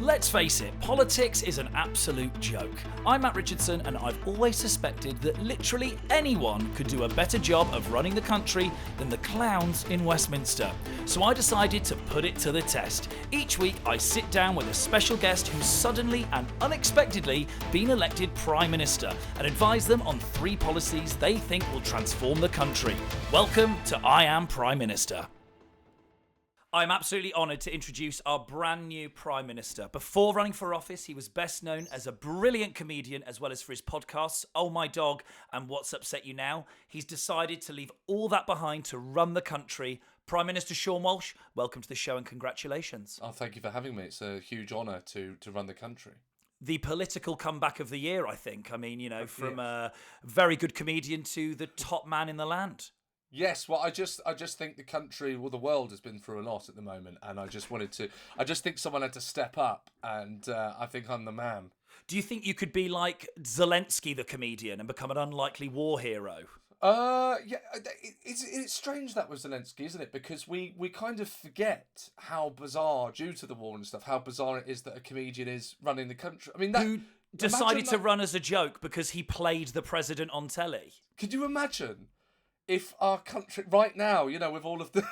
Let's face it, politics is an absolute joke. I'm Matt Richardson, and I've always suspected that literally anyone could do a better job of running the country than the clowns in Westminster. So I decided to put it to the test. Each week I sit down with a special guest who's suddenly and unexpectedly been elected Prime Minister and advise them on 3 policies they think will transform the country. Welcome to I Am Prime Minister. I'm absolutely honoured to introduce our brand new Prime Minister. Before running for office, he was best known as a brilliant comedian as well as for his podcasts, Oh My Dog and What's Upset You Now. He's decided to leave all that behind to run the country. Prime Minister Seann Walsh, welcome to the show and congratulations. Oh, thank you for having me. It's a huge honour to run the country. The political comeback of the year, I think. I mean, you know, from a very good comedian to the top man in the land. Yes, well, I just think the country, well, the world has been through a lot at the moment, and I just think someone had to step up, and I think I'm the man. Do you think you could be like Zelensky, the comedian, and become an unlikely war hero? Yeah, it's strange that was Zelensky, isn't it? Because we kind of forget how bizarre, due to the war and stuff, how bizarre it is that a comedian is running the country. I mean, who decided to run as a joke because he played the president on telly? Could you imagine? If our country, right now, you know, with all of the,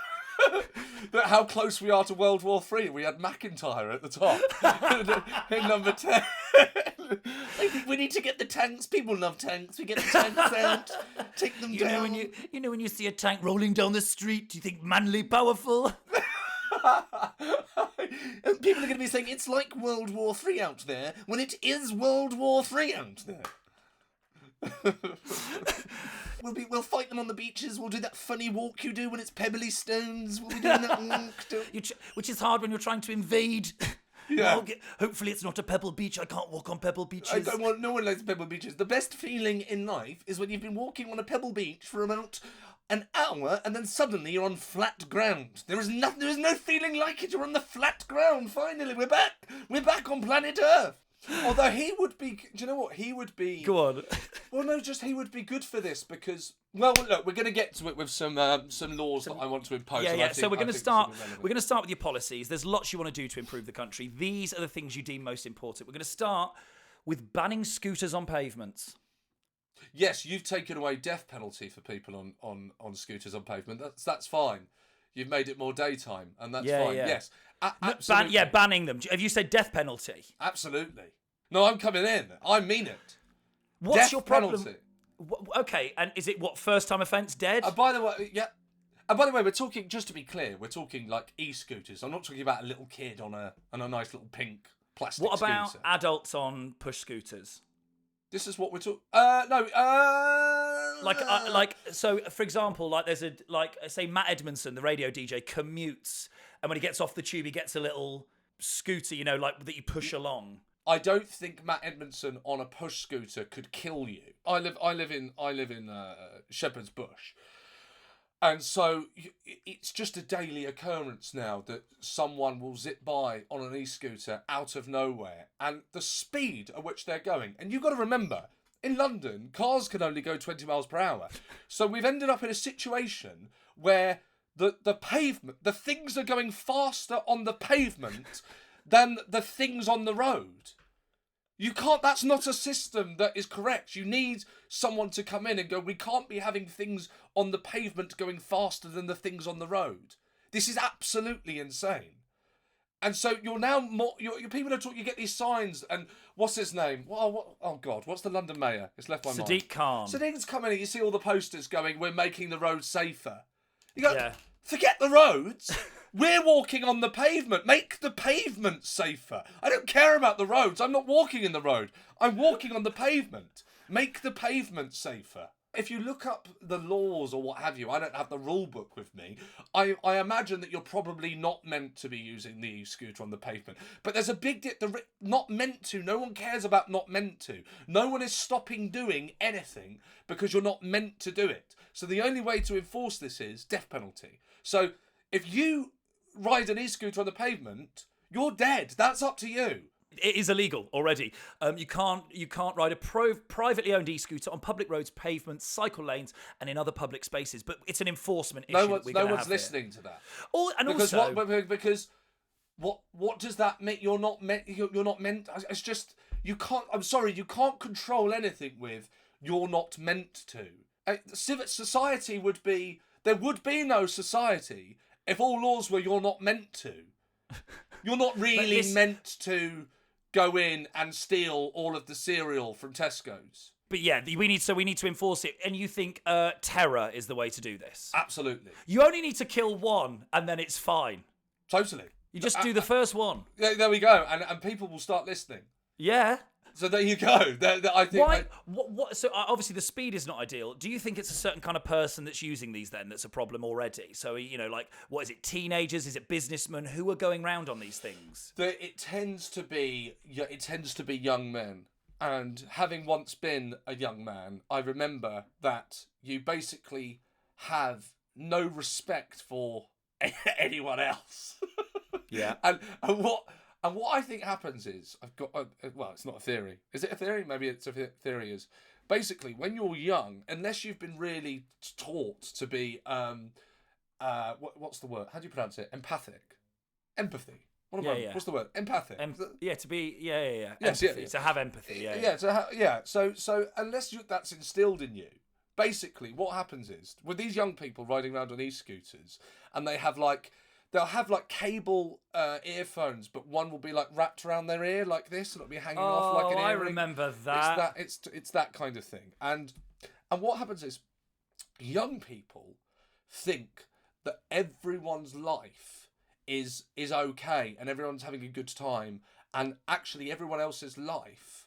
how close we are to World War III, we had McIntyre at the top, in number 10. I think we need to get the tanks. People love tanks. We get the tanks out, take them down. You know when you see a tank rolling down the street, do you think manly, powerful? And people are going to be saying, it's like World War III out there, when it is World War III out there. We'll fight them on the beaches. We'll do that funny walk you do when it's pebbly stones. We'll be doing that walk. Which is hard when you're trying to invade. Yeah. Hopefully it's not a pebble beach. I can't walk on pebble beaches. I don't want. No one likes pebble beaches. The best feeling in life is when you've been walking on a pebble beach for about an hour and then suddenly you're on flat ground. There is no feeling like it. You're on the flat ground. Finally, we're back. We're back on planet Earth. Although he would be, do you know what? He would be... Go on. Well, no, just he would be good for this because... Well, look, we're going to get to it with some laws that I want to impose. Yeah. So we're going to start. We're going to start with your policies. There's lots you want to do to improve the country. These are the things you deem most important. We're going to start with banning scooters on pavements. Yes, you've taken away death penalty for people on scooters on pavement. That's fine. You've made it more daytime, and that's fine. Yeah. Yes, absolutely. Banning them. Have you said death penalty? Absolutely. No, I'm coming in. I mean it. What's death your problem? Penalty. Okay, and is it first time offence dead? By the way, yeah. And by the way, we're talking, just to be clear, we're talking like e-scooters. I'm not talking about a little kid on a nice little pink plastic scooter. What about adults on push scooters? This is what we're talking. So for example, say Matt Edmondson, the radio DJ, commutes, and when he gets off the tube, he gets a little scooter, you know, like that you push along. I don't think Matt Edmondson on a push scooter could kill you. I live in Shepherd's Bush, and so it's just a daily occurrence now that someone will zip by on an e-scooter out of nowhere, and the speed at which they're going. And you've got to remember, in London, cars can only go 20 miles per hour. So we've ended up in a situation where the pavement, the things are going faster on the pavement than the things on the road. You can't, that's not a system that is correct. You need someone to come in and go, we can't be having things on the pavement going faster than the things on the road. This is absolutely insane. And so you're now more, people are talking, you get these signs, and what's his name? Oh God, what's the London mayor? It's left my mind. Sadiq Khan. Sadiq's coming in, you see all the posters going, we're making the roads safer. You go, yeah. Forget the roads. We're walking on the pavement. Make the pavement safer. I don't care about the roads. I'm not walking in the road. I'm walking on the pavement. Make the pavement safer. If you look up the laws or what have you, I don't have the rule book with me. I imagine that you're probably not meant to be using the e-scooter on the pavement. But there's a big not meant to. No one cares about not meant to. No one is stopping doing anything because you're not meant to do it. So the only way to enforce this is death penalty. So if you ride an e-scooter on the pavement, you're dead. That's up to you. It is illegal already. You can't ride a privately owned e-scooter on public roads, pavements, cycle lanes, and in other public spaces. But it's an enforcement issue. No one's listening to that. Because What does that mean? You're not meant. You're not meant. It's just you can't. I'm sorry. You can't control anything with you're not meant to. Civic society would be. There would be no society if all laws were you're not meant to. You're not really meant to go in and steal all of the cereal from Tesco's. But yeah, we need to enforce it. And you think terror is the way to do this? Absolutely. You only need to kill one, and then it's fine. Totally. You just do the first one. There we go, and people will start listening. Yeah. So there you go. I think. Why? What? So obviously the speed is not ideal. Do you think it's a certain kind of person that's using these then that's a problem already? So like what is it? Teenagers? Is it businessmen? Who are going round on these things? It tends to be young men. And having once been a young man, I remember that you basically have no respect for anyone else. Yeah. And what I think happens is I've got well, it's not a theory. Is it a theory? Maybe it's a theory. Is basically when you're young, unless you've been really taught to be what's the word? How do you pronounce it? Empathy. What's the word? Empathic. To be yeah. Yes, empathy, to have empathy. So unless that's instilled in you, basically what happens is with these young people riding around on e-scooters, and they'll have cable earphones, but one will be like wrapped around their ear like this, and it'll be hanging off like an earring. I remember that. It's that kind of thing, and what happens is young people think that everyone's life is okay and everyone's having a good time, and actually everyone else's life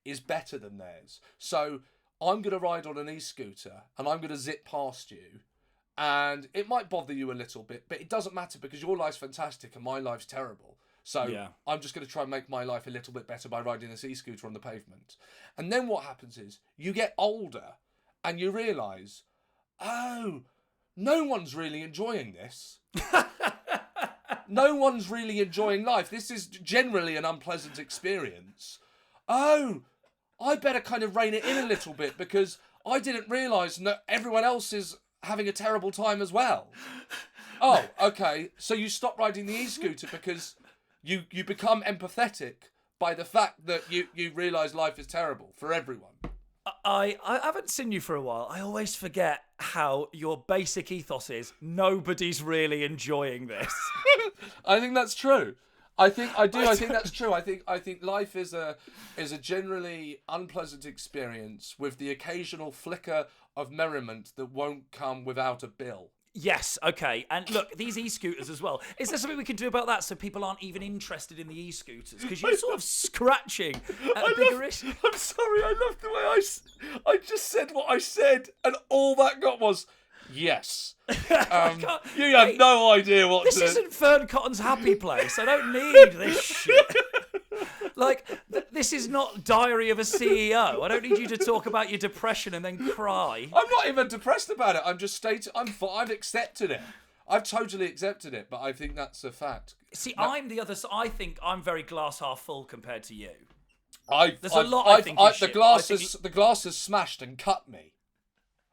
is better than theirs. So I'm going to ride on an e-scooter and I'm going to zip past you, and it might bother you a little bit, but it doesn't matter because your life's fantastic and my life's terrible. So I'm just going to try and make my life a little bit better by riding this e-scooter on the pavement. And then what happens is you get older and you realise, oh, no one's really enjoying this. No one's really enjoying life. This is generally an unpleasant experience. Oh, I better kind of rein it in a little bit because I didn't realise that everyone else is having a terrible time as well. Oh, okay. So you stop riding the e-scooter because you become empathetic by the fact that you realise life is terrible for everyone. I haven't seen you for a while. I always forget how your basic ethos is nobody's really enjoying this. I think that's true. I think that's true. I think life is a generally unpleasant experience with the occasional flicker of merriment that won't come without a bill. Yes, okay. And look, these e-scooters as well. Is there something we can do about that so people aren't even interested in the e-scooters? Because you're sort of scratching at a bigger issue. I'm sorry, I love the way I just said what I said, and all that got was, yes. You have no idea what this isn't Fern Cotton's happy place. I don't need this shit. This is not Diary of a CEO. I don't need you to talk about your depression and then cry. I'm not even depressed about it. I'm just stating I've accepted it. I've totally accepted it, but I think that's a fact. See, I'm the other side. I think I'm very glass half full compared to you. The glass has smashed and cut me.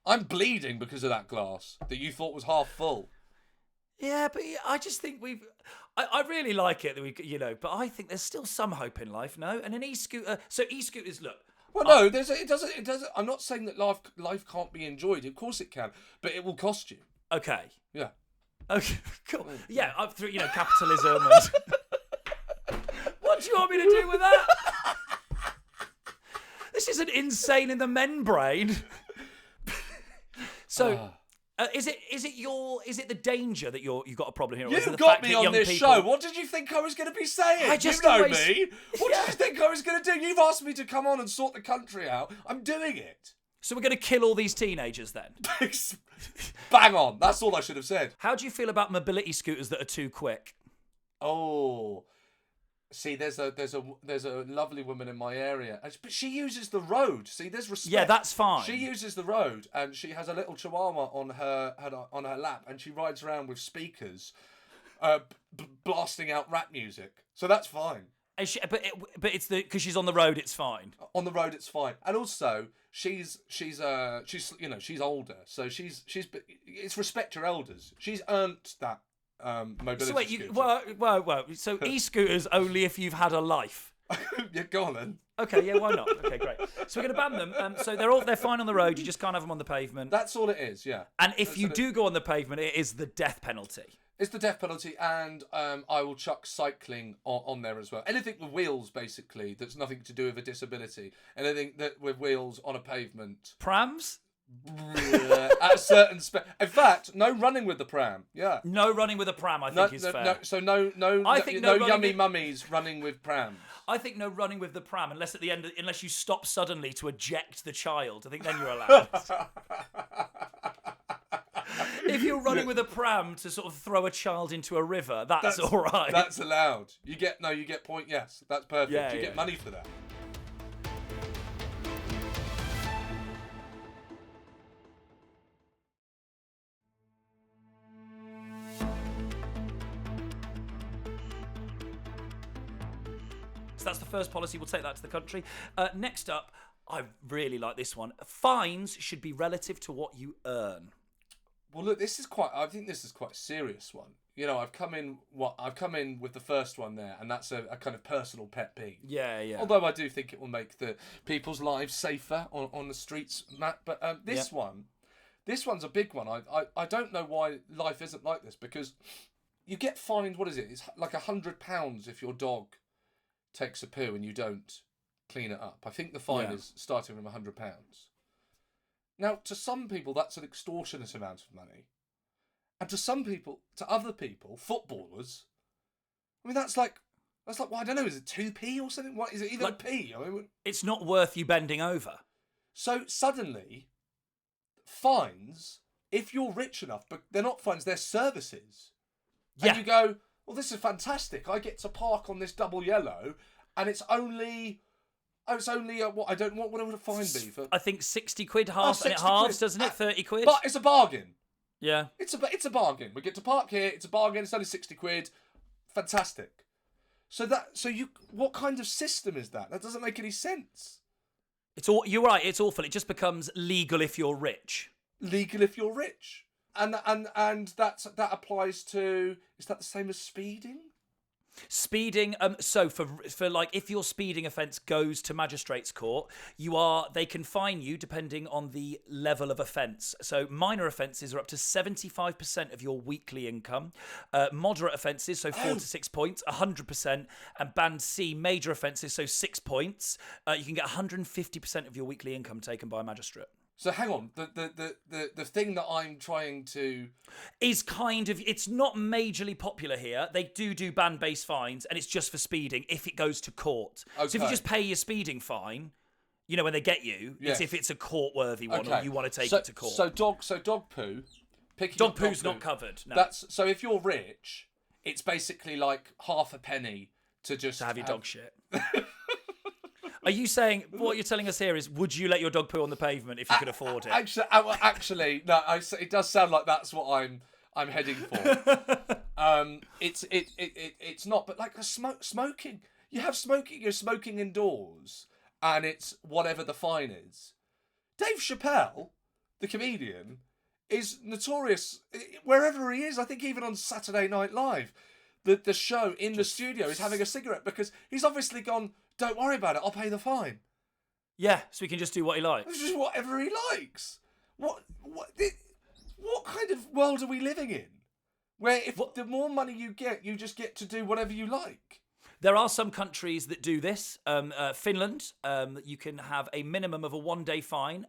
I'm bleeding because of that glass that you thought was half full. Yeah, but I just think I really like it that but I think there's still some hope in life, no? And an e-scooter. So e-scooters, look. Well, no, it doesn't. I'm not saying that life can't be enjoyed. Of course it can, but it will cost you. Okay. Yeah. Okay. Cool. Yeah. Up through capitalism. And... What do you want me to do with that? This isn't insane in the men brain. So. Is it the danger that you've got a problem here? Or You got me on this show. What did you think I was going to be saying? You know me. What did you think I was going to do? You've asked me to come on and sort the country out. I'm doing it. So we're going to kill all these teenagers then? Bang on. That's all I should have said. How do you feel about mobility scooters that are too quick? Oh, see, there's a lovely woman in my area, but she uses the road. See, there's respect. Yeah, that's fine. She uses the road, and she has a little chihuahua on her lap, and she rides around with speakers, blasting out rap music. So that's fine. But it's because she's on the road, it's fine. On the road, it's fine, and also she's older, so she's it's respect your elders. She's earned that. mobility So wait, scooter. so e-scooters only if you've had a life. Yeah, go on then. Okay, yeah, why not? Okay, great. So we're going to ban them. So they're fine on the road. You just can't have them on the pavement. That's all it is, yeah. And if you do go on the pavement, it is the death penalty. It's the death penalty, and I will chuck cycling on there as well. Anything with wheels, basically, that's nothing to do with a disability. Anything that with wheels on a pavement. Prams? At a certain in fact, no running with the pram. Yeah. No running with a pram, I think is fair. I think no yummy mummies running with prams. I think no running with the pram unless at the end, unless you stop suddenly to eject the child. I think then you're allowed. If you're running with a pram to sort of throw a child into a river, that's all right. That's allowed. You get point. Yes, that's perfect. Yeah, you get money for that. So that's the first policy. We'll take that to the country. Next up, I really like this one. Fines should be relative to what you earn. Well, look, I think this is quite a serious one. You know, I've come in with the first one there, and that's a kind of personal pet peeve. Yeah, yeah. Although I do think it will make the people's lives safer on the streets, Matt. But this one's a big one. I don't know why life isn't like this, because you get fined. What is it? It's like £100 if your dog takes a poo and you don't clean it up. I think the fine is starting from £100. Now, to some people, that's an extortionate amount of money. And to other people, footballers, I mean, that's like, well, I don't know, is it 2p or something? What is it, even a p? I mean, it's not worth you bending over. So suddenly, fines, if you're rich enough, but they're not fines, they're services. And you go, well, this is fantastic. I get to park on this double yellow, and it's only... what would a fine be for? I think 60 quid half, and it halves, doesn't it? 30 quid. But it's a bargain. Yeah, it's a bargain. We get to park here. It's a bargain. It's only 60 quid. Fantastic. What kind of system is that? That doesn't make any sense. You're right. It's awful. It just becomes legal if you're rich. Legal if you're rich, and that applies to. Is that the same as speeding? Speeding, so for like, if your speeding offence goes to magistrates' court, they can fine you depending on the level of offence. So minor offences are up to 75% of your weekly income. Moderate offences, so 4 to 6 points, 100%. And band C, major offences, so 6 points. You can get 150% of your weekly income taken by a magistrate. So hang on, the thing that I'm trying to... is kind of, it's not majorly popular here. They do ban-based fines, and it's just for speeding if it goes to court. Okay. So if you just pay your speeding fine, you know, when they get you, it's if it's a court-worthy one, or you want to take it to court. So dog poo... Dog poo's not covered, no. So if you're rich, it's basically like half a penny to just... to have your dog shit. Are you saying, what you're telling us here is, would you let your dog poo on the pavement if you could afford it? Actually, no. It does sound like that's what I'm heading for. It's not, but like smoking. You have smoking. You're smoking indoors, and it's whatever the fine is. Dave Chappelle, the comedian, is notorious wherever he is. I think even on Saturday Night Live, the show in the studio is having a cigarette because he's obviously gone. Don't worry about it. I'll pay the fine. Yeah, so he can just do what he likes. It's just whatever he likes. What kind of world are we living in? Where the more money you get, you just get to do whatever you like. There are some countries that do this. Finland, you can have a minimum of a 1-day fine,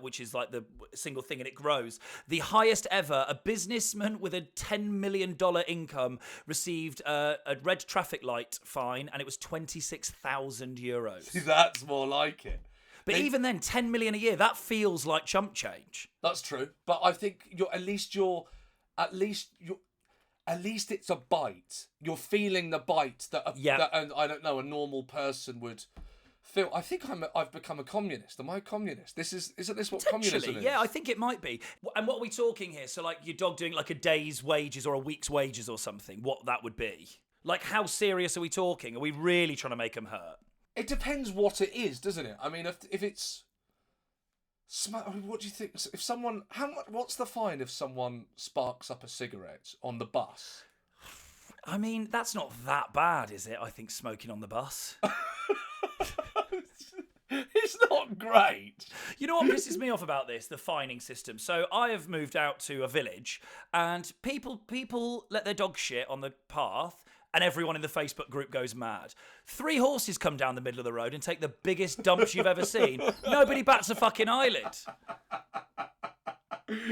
which is like the single thing, and it grows. The highest ever, a businessman with a $10 million income received a red traffic light fine, and it was €26,000. See, that's more like it. But even then, 10 million a year, that feels like chump change. That's true. But I think at least it's a bite. You're feeling the bite that I don't know, a normal person would feel. I think I've become a communist. Am I a communist? Isn't this what communism is? Yeah, I think it might be. And what are we talking here? So like your dog doing like a day's wages or a week's wages or something, what that would be. Like how serious are we talking? Are we really trying to make them hurt? It depends what it is, doesn't it? I mean, if it's... What do you think? If someone, what's the fine if someone sparks up a cigarette on the bus? I mean, that's not that bad, is it? I think smoking on the bus. It's not great. You know what pisses me off about this? The fining system. So I have moved out to a village, and people let their dog shit on the path, and everyone in the Facebook group goes mad. 3 horses come down the middle of the road and take the biggest dumps you've ever seen. Nobody bats a fucking eyelid.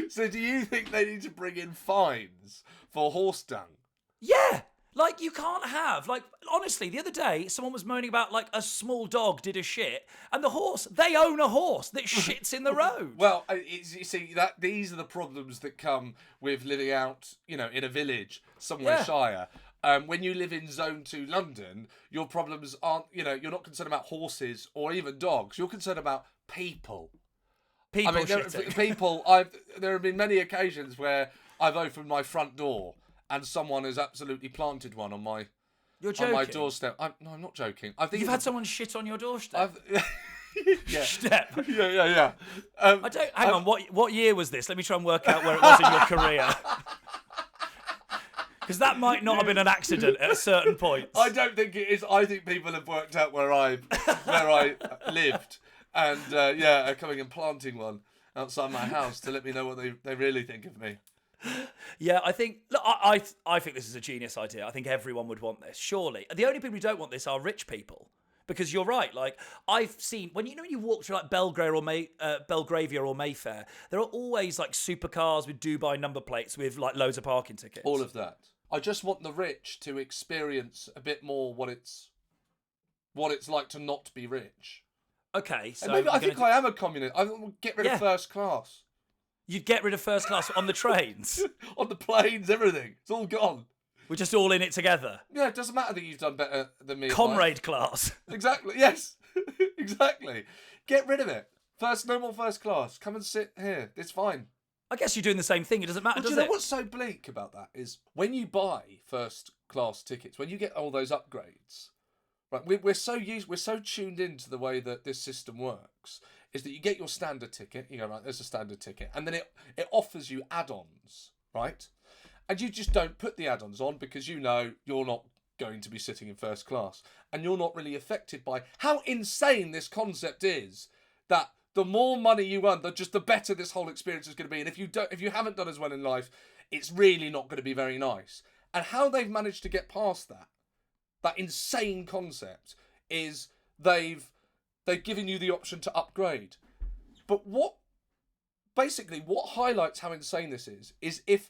So do you think they need to bring in fines for horse dung? Yeah. Like, you can't have, like, honestly, the other day, someone was moaning about, like, a small dog did a shit, and the horse, they own a horse that shits in the road. Well, you see, these are the problems that come with living out, in a village somewhere shire. When you live in Zone 2 London, your problems aren't, you're not concerned about horses or even dogs. You're concerned about people. People shitting. There have been many occasions where I've opened my front door and someone has absolutely planted one on my doorstep. I'm not joking. I think you've had someone shit on your doorstep. Yeah. Step. Yeah. Hang on. What year was this? Let me try and work out where it was in your career. Because that might not have been an accident at a certain point. I don't think it is. I think people have worked out where I lived, and are coming and planting one outside my house to let me know what they really think of me. Yeah, I think. Look, I think this is a genius idea. I think everyone would want this. Surely, the only people who don't want this are rich people. Because you're right. Like, I've seen when you walk through like Belgravia or Mayfair, there are always like supercars with Dubai number plates with like loads of parking tickets. All of that. I just want the rich to experience a bit more what it's like to not be rich. Okay, so maybe I think I am a communist. I will get rid of first class. You'd get rid of first class on the trains? On the planes, everything. It's all gone. We're just all in it together. Yeah, it doesn't matter that you've done better than me. Comrade class. Exactly, yes. Exactly. Get rid of it. No more first class. Come and sit here. It's fine. I guess you're doing the same thing. It doesn't matter, does it? Do you know what's so bleak about that is when you buy first class tickets, when you get all those upgrades, right? We're so tuned into the way that this system works, is that you get your standard ticket, you go, right, there's a standard ticket, and then it offers you add-ons, right? And you just don't put the add-ons on because you know you're not going to be sitting in first class, and you're not really affected by how insane this concept is, that the more money you earn, the better this whole experience is going to be. And if you haven't done as well in life, it's really not going to be very nice. And how they've managed to get past that insane concept, is they've given you the option to upgrade. But what highlights how insane this is if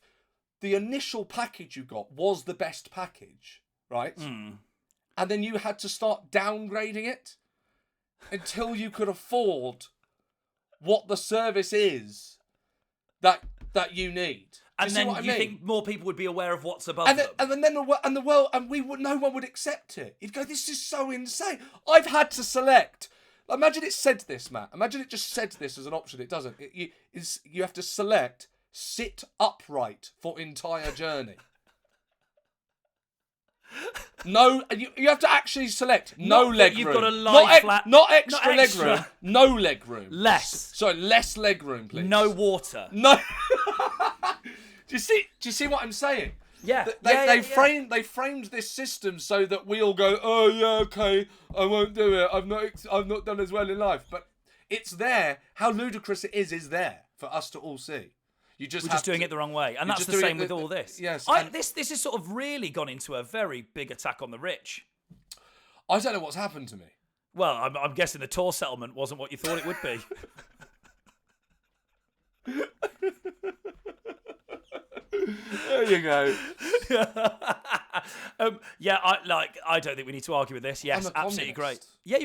the initial package you got was the best package, right? Mm. And then you had to start downgrading it until you could afford what the service is that you need. And then you think more people would be aware of what's above them. No one would accept it. You'd go, this is so insane. I've had to select. Imagine it said this, Matt. Imagine it just said this as an option. It doesn't. You have to select sit upright for entire journey. No, you have to actually select no leg room. You've got to lie flat. Not extra leg room. No leg room. Less. Sorry, less leg room, please. No water. No. Do you see what I'm saying? Yeah. They framed this system so that we all go, oh yeah, okay, I won't do it. I've not done as well in life. But it's there. How ludicrous it is there for us to all see. We're just doing it the wrong way. And that's the same with all this. Yes. This has sort of really gone into a very big attack on the rich. I don't know what's happened to me. Well, I'm guessing the Tor settlement wasn't what you thought it would be. There you go. I don't think we need to argue with this. Yes, absolutely great. Yeah,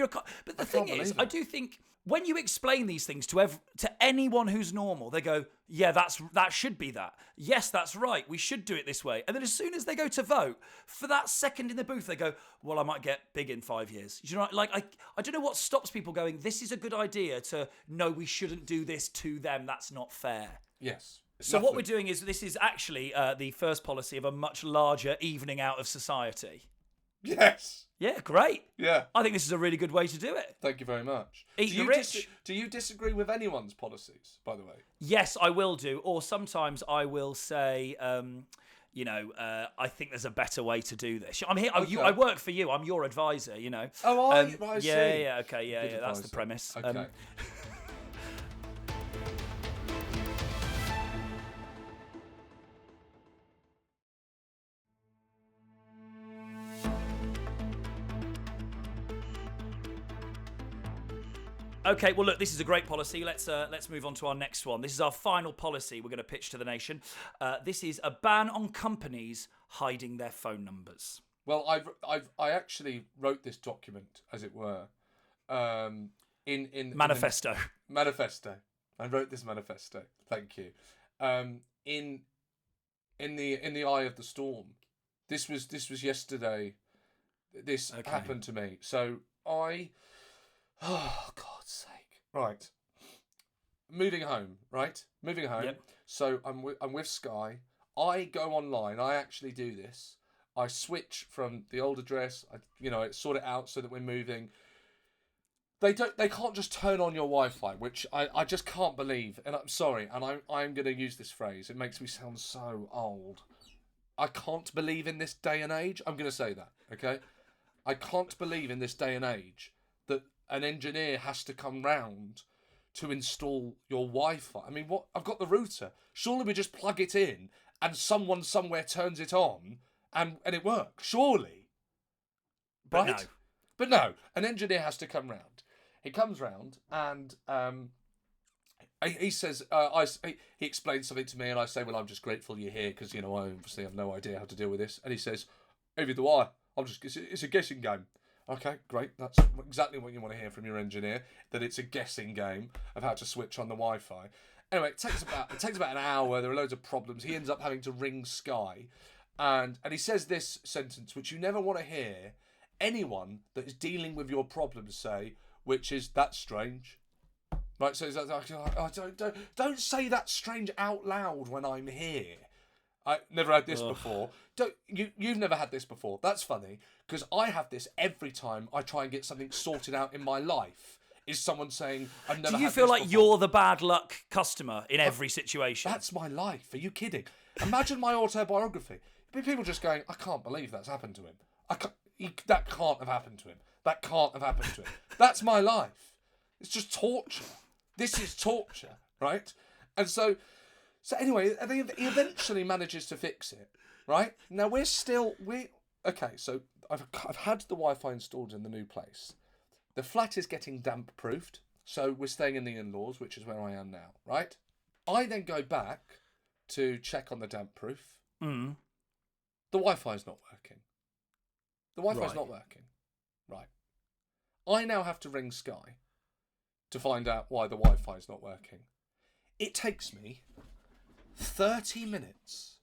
but the thing is, I do think when you explain these things to anyone who's normal, they go, yeah, that should be that. Yes, that's right. We should do it this way. And then as soon as they go to vote, for that second in the booth, they go, well, I might get big in 5 years. You know, like I don't know what stops people going, this is a good idea, to no, we shouldn't do this to them. That's not fair. Yes. So what we're doing is, this is actually the first policy of a much larger evening out of society. Yes. Yeah, great. Yeah. I think this is a really good way to do it. Thank you very much. Eat the rich. Do you disagree with anyone's policies, by the way? Yes, I will do. Or sometimes I will say, I think there's a better way to do this. I'm here. Okay. I work for you. I'm your advisor. You know. Oh, I see. Yeah. Okay. Yeah. Good Yeah. That's the advisor. premise. Okay. Okay, well, look, this is a great policy. Let's move on to our next one. This is our final policy we're going to pitch to the nation. This is a ban on companies hiding their phone numbers. Well, I actually wrote this document, as it were, in Manifesto. Manifesto. I wrote this manifesto. Thank you. In the eye of the storm. This was yesterday. This happened to me. So oh, God's sake. Right. Moving home. Yep. So I'm with Sky. I go online. I actually do this. I switch from the old address. I sort it out so that we're moving. They can't just turn on your Wi-Fi, which I just can't believe. And I'm sorry, and I'm going to use this phrase. It makes me sound so old. I can't believe in this day and age. I'm going to say that, okay? I can't believe in this day and age that an engineer has to come round to install your Wi-Fi. I mean, what? I've got the router. Surely we just plug it in and someone somewhere turns it on and it works. Surely. But right? no. But no. An engineer has to come round. He comes round and he says, he explains something to me and I say, well, I'm just grateful you're here because, I obviously have no idea how to deal with this. And he says, neither do I. It's a guessing game. Okay, great. That's exactly what you want to hear from your engineer, that it's a guessing game of how to switch on the Wi-Fi. Anyway, it takes about an hour. There are loads of problems. He ends up having to ring Sky. And he says this sentence, which you never want to hear anyone that is dealing with your problems say, which is, that's strange. Right, so don't say that's strange out loud when I'm here. I never had this before. You've never had this before. That's funny, because I have this every time I try and get something sorted out in my life. Is someone saying, I've never had this before. Do you feel like you're the bad luck customer in every situation? That's my life. Are you kidding? Imagine my autobiography. People just going, I can't believe that's happened to him. That can't have happened to him. That can't have happened to him. That's my life. It's just torture. This is torture, right? And so anyway, he eventually manages to fix it, right? Now okay, so I've had the Wi-Fi installed in the new place. The flat is getting damp-proofed, so we're staying in the in-laws, which is where I am now, right? I then go back to check on the damp-proof. Mm. The Wi-Fi is not working. Right. Not working. Right. I now have to ring Sky to find out why the Wi-Fi is not working. It takes me 30 minutes.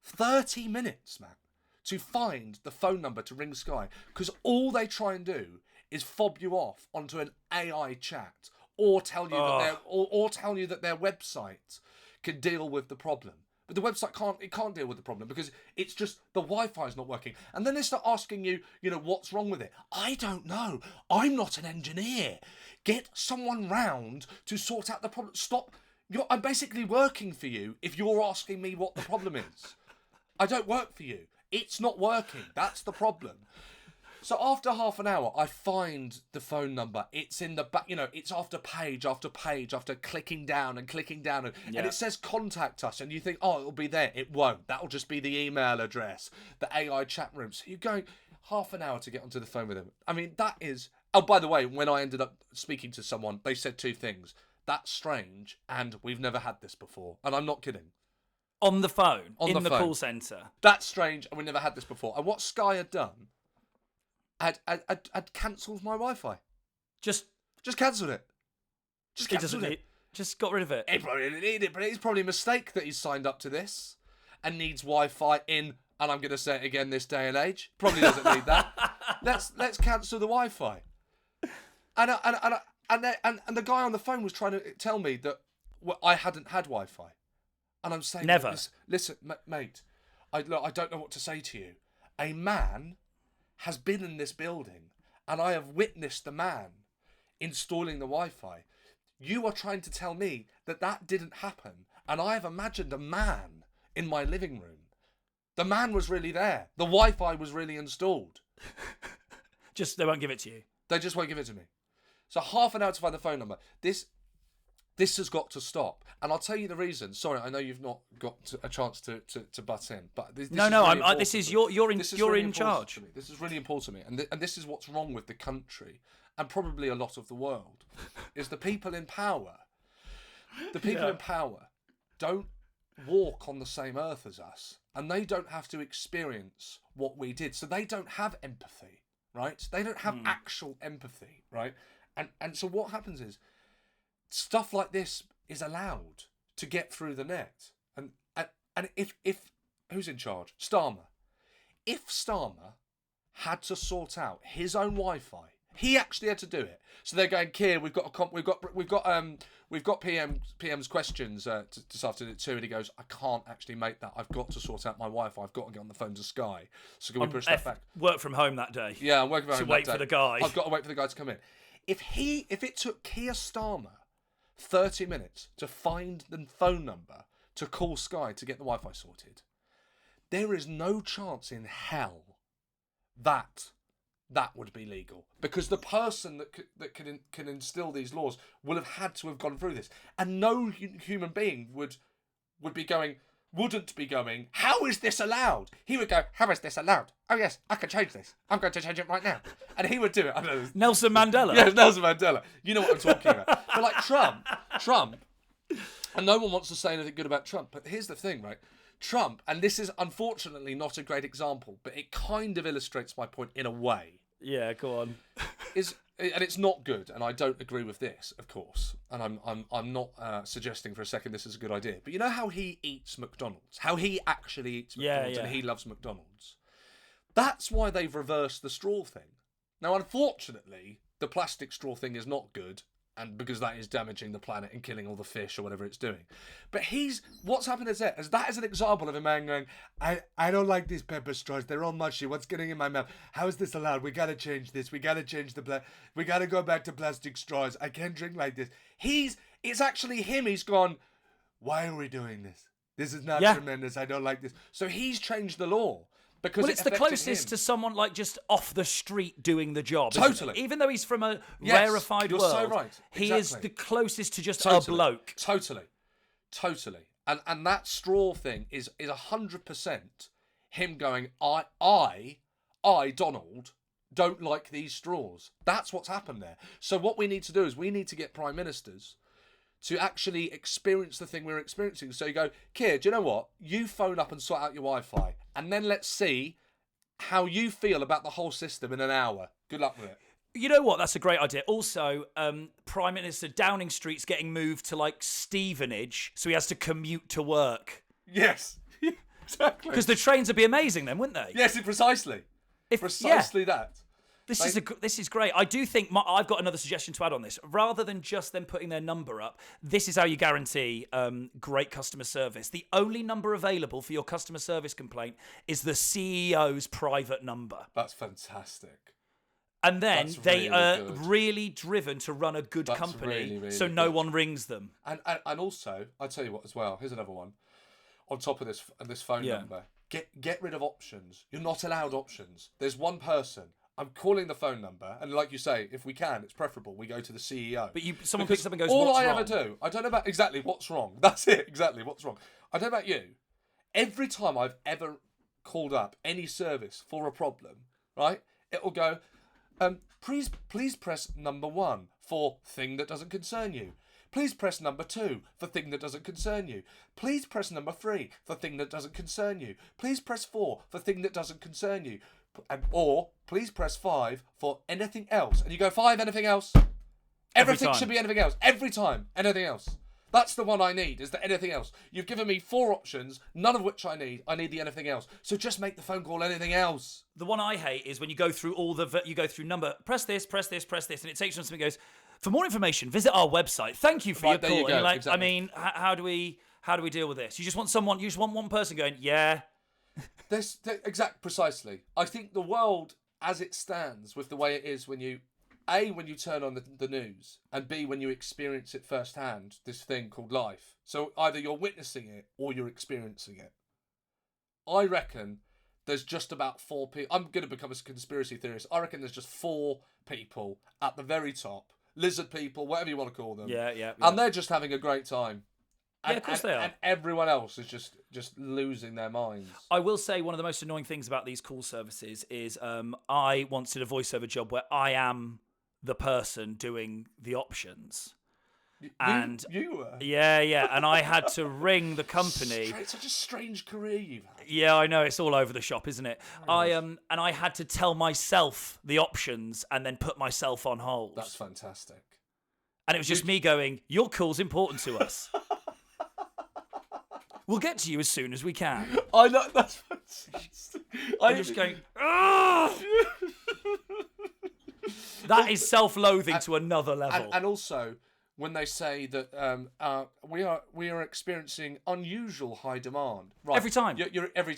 30 minutes, man, to find the phone number to ring Sky, because all they try and do is fob you off onto an AI chat or tell you that their website can deal with the problem. But the website can't deal with the problem because it's just the Wi-Fi is not working. And then they start asking you, what's wrong with it? I don't know. I'm not an engineer. Get someone round to sort out the problem. Stop. I'm basically working for you if you're asking me what the problem is. I don't work for you. It's not working. That's the problem. So after half an hour, I find the phone number. It's in the back, it's after page after page after clicking down and and it says contact us, and you think, oh, it'll be there. It won't. That'll just be the email address, the AI chat room. So you're going half an hour to get onto the phone with them. I mean, that is... Oh, by the way, when I ended up speaking to someone, they said two things. That's strange, and we've never had this before. And I'm not kidding. On the phone? In the phone. call centre? That's strange, and we never had this before. And what Sky had done... I'd cancelled my Wi-Fi. Just cancelled it. Just cancelled it. Just got rid of it. He probably didn't need it, but it's probably a mistake that he's signed up to this and needs Wi-Fi in, and I'm going to say it again this day and age. Probably doesn't need that. Let's cancel the Wi-Fi. And the guy on the phone was trying to tell me that I hadn't had Wi-Fi, and I'm saying, never. Listen, mate, I don't know what to say to you. A man has been in this building and I have witnessed the man installing the Wi-Fi. You are trying to tell me that that didn't happen, and I have imagined a man in my living room. The man was really there. The Wi-Fi was really installed. Just, they won't give it to you. They just won't give it to me. So half an hour to find the phone number. This has got to stop. And I'll tell you the reason. Sorry, I know you've not got a chance to butt in, but this no, is no. really This is you're in charge. This is really important to me, and this is what's wrong with the country and probably a lot of the world, is the people in power. The people in power don't walk on the same earth as us, and they don't have to experience what we did, so they don't have empathy, right? They don't have actual empathy, right? And so what happens is stuff like this is allowed to get through the net, and if who's in charge? Starmer. If Starmer had to sort out his own Wi-Fi, he actually had to do it. So they're going, Keir, we've got PM's questions this afternoon too, and he goes, I can't actually make that. I've got to sort out my Wi-Fi. I've got to get on the phone to Sky. So can we push that back? Work from home that day. Yeah, I'm working from home. To wait for the guy. I've got to wait for the guy to come in. If it took Keir Starmer 30 minutes to find the phone number to call Sky to get the Wi-Fi sorted, there is no chance in hell that would be legal, because the person that can instill these laws will have had to have gone through this, and no human being wouldn't be going, how is this allowed? He would go, how is this allowed? Oh yes, I can change this. I'm going to change it right now. And he would do it. I don't know. Nelson Mandela. Yeah, Nelson Mandela. You know what I'm talking about. But like Trump, and no one wants to say anything good about Trump, but here's the thing, right? Trump, and this is unfortunately not a great example, but it kind of illustrates my point in a way. Yeah, go on. And it's not good, and I don't agree with this, of course. And I'm not suggesting for a second this is a good idea. But you know how he eats McDonald's, how he actually eats McDonald's, and he loves McDonald's. That's why they've reversed the straw thing. Now, unfortunately, the plastic straw thing is not good, and because that is damaging the planet and killing all the fish or whatever it's doing. But what's happened is that is an example of a man going, I don't like these pepper straws. They're all mushy. What's getting in my mouth? How is this allowed? We got to change this. We got to change we got to go back to plastic straws. I can't drink like this. It's actually him. He's gone, why are we doing this? This is not tremendous. I don't like this. So he's changed the law. Because it's the closest to someone like just off the street doing the job. Totally. Even though he's from a rarefied world, so right. He is the closest to just a bloke. Totally. And that straw thing is 100% him going, I, Donald, don't like these straws. That's what's happened there. So what we need to do is we need to get prime ministers to actually experience the thing we're experiencing. So you go, Keir, do you know what? You phone up and sort out your Wi-Fi, and then let's see how you feel about the whole system in an hour. Good luck with it. You know what? That's a great idea. Also, Prime Minister Downing Street's getting moved to like Stevenage, so he has to commute to work. Yes, exactly. Because the trains would be amazing then, wouldn't they? Yes, precisely. Precisely that. This is great. I do think I've got another suggestion to add on this. Rather than just them putting their number up, this is how you guarantee great customer service. The only number available for your customer service complaint is the CEO's private number. That's fantastic. And then they are really driven to run a good company, so no one rings them. And also, I'll tell you what as well. Here's another one. On top of this phone number, get rid of options. You're not allowed options. There's one person. I'm calling the phone number, and like you say, if we can, it's preferable we go to the CEO. But someone picks up and goes, all what's I wrong? ever do, I don't know about exactly what's wrong. That's it, exactly what's wrong. I don't know about you. Every time I've ever called up any service for a problem, right, it'll go, please press number 1 for thing that doesn't concern you. Please press number 2 for thing that doesn't concern you. Please press number 3 for thing that doesn't concern you. Please press 4 for thing that doesn't concern you. Or please press 5 for anything else. And you go, 5, anything else? Everything should be anything else. Every time, anything else. That's the one I need, is the anything else. You've given me 4 options, none of which I need. I need the anything else. So just make the phone call anything else. The one I hate is when you go through you go through number, press this, and it takes you on something that goes, for more information, visit our website. Thank you for your call. You go. And you're like, exactly. I mean, how do we deal with this? You just want one person going, yeah. Precisely. I think the world as it stands, with the way it is when you turn on the news, and B, when you experience it firsthand, this thing called life. So either you're witnessing it or you're experiencing it. I reckon there's just about 4 people. I'm going to become a conspiracy theorist. I reckon there's just 4 people at the very top, lizard people, whatever you want to call them. Yeah. And they're just having a great time. Yeah, of course they are. And everyone else is just losing their minds. I will say one of the most annoying things about these call services is I once did a voiceover job where I am the person doing the options. You were? Yeah, and I had to ring the company. Such a strange career you've had. Yeah, I know, it's all over the shop, isn't it? And I had to tell myself the options and then put myself on hold. That's fantastic. And it was just me going, your call's important to us. We'll get to you as soon as we can. I know, that's fantastic. I'm just going, "Ugh!" That is self-loathing to another level. And also, when they say that we are experiencing unusual high demand, right? Every time. You're every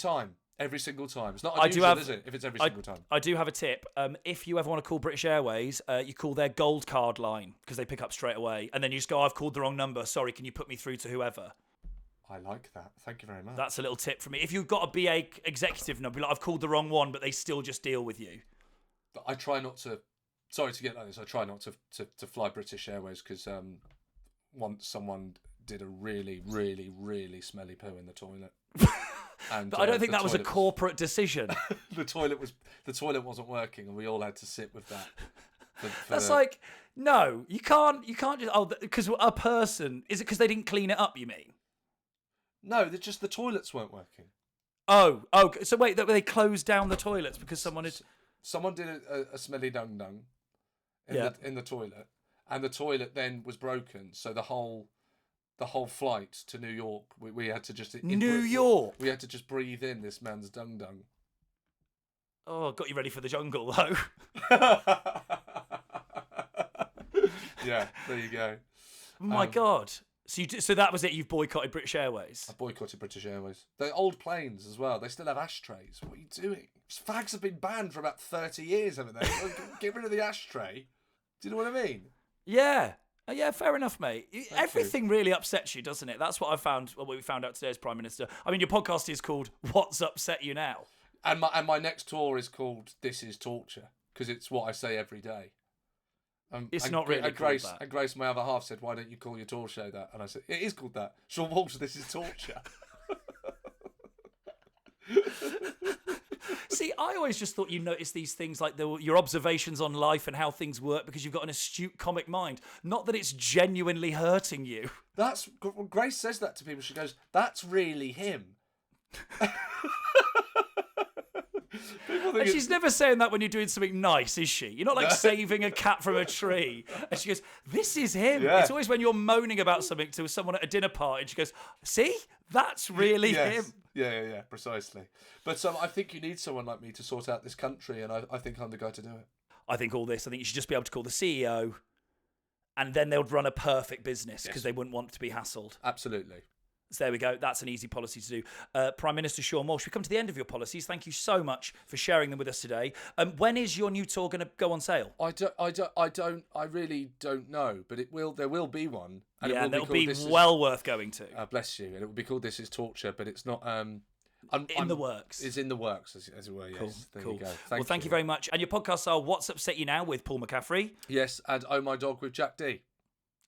single time. It's not unusual, is it? If it's every single time. I do have a tip. If you ever want to call British Airways, you call their gold card line because they pick up straight away, and then you just go, "I've called the wrong number. Sorry, can you put me through to whoever?" I like that. Thank you very much. That's a little tip from me. If you've got a BA executive number, like, I've called the wrong one, but they still just deal with you. I try not to. Sorry to get like this. I try not to fly British Airways because once someone did a really, really, really smelly poo in the toilet. And, but I don't think that was a corporate decision. the toilet wasn't working, and we all had to sit with that. That's like, no, you can't just, because a person, is it because they didn't clean it up, you mean? No, they're just the toilets weren't working. Oh, so wait, they closed down the toilets because someone did a smelly dung in the toilet, and the toilet then was broken. So the whole flight to New York, we had to just we had to just breathe in this man's dung. Oh, got you ready for the jungle though. Yeah, there you go. My God. So that was it. You've boycotted British Airways. I boycotted British Airways. They're old planes as well. They still have ashtrays. What are you doing? Fags have been banned for about 30 years, haven't they? Get rid of the ashtray. Do you know what I mean? Yeah. Yeah, fair enough, mate. Everything really upsets you, doesn't it? That's what I found. What we found out today as Prime Minister. I mean, your podcast is called "What's Upset You Now," and my next tour is called "This Is Torture" because it's what I say every day. It's not really called that. And Grace, my other half, said, "Why don't you call your tour show that?" And I said, "It is called that. Seann Walsh, This Is Torture." See, I always just thought you noticed these things like your observations on life and how things work because you've got an astute comic mind. Not that it's genuinely hurting you. Grace says that to people. She goes, "That's really him." And she's never saying that when you're doing something nice, is she? You're not like saving a cat from a tree. And she goes, "This is him." Yeah. It's always when you're moaning about something to someone at a dinner party and she goes, "See? That's really him." Yeah, precisely. But I think you need someone like me to sort out this country, and I think I'm the guy to do it. I think you should just be able to call the CEO, and then they'll run a perfect business because they wouldn't want to be hassled. Absolutely. So there we go. That's an easy policy to do. Prime Minister Seann Walsh, we've come to the end of your policies. Thank you so much for sharing them with us today. When is your new tour going to go on sale? I really don't know, but there will be one. And it'll be well worth going to. Bless you. And it will be called "This Is Torture," but it's not. In the works. It's in the works, as it were. Yes. Cool. You go. Thank you very much. And your podcasts are "What's Upset You Now" with Paul McCaffrey. Yes, and "Oh My Dog" with Jack D.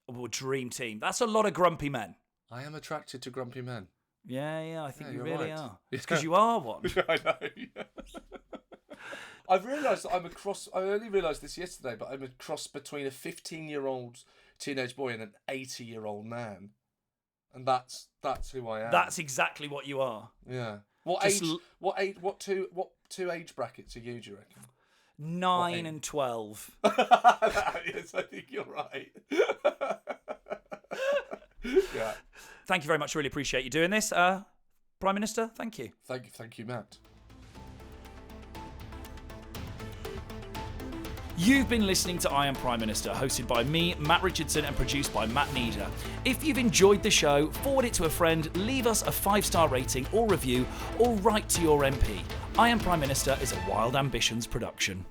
Oh, dream team. That's a lot of grumpy men. I am attracted to grumpy men. Yeah, I think you really are. It's because you are one. I know. Yeah. I've realised that I'm a cross. I only realised this yesterday, but I'm a cross between a 15-year-old teenage boy and an 80-year-old man, and that's who I am. That's exactly what you are. Yeah. What age? What two age brackets are you? Do you reckon? 9 and 12. Yes, I think you're right. Yeah. Thank you very much. Really appreciate you doing this, Prime Minister. Thank you. Thank you, Matt. You've been listening to I Am Prime Minister, hosted by me, Matt Richardson, and produced by Matt Needer. If you've enjoyed the show, forward it to a friend, leave us a 5-star rating or review, or write to your MP. I Am Prime Minister is a Wild Ambitions production.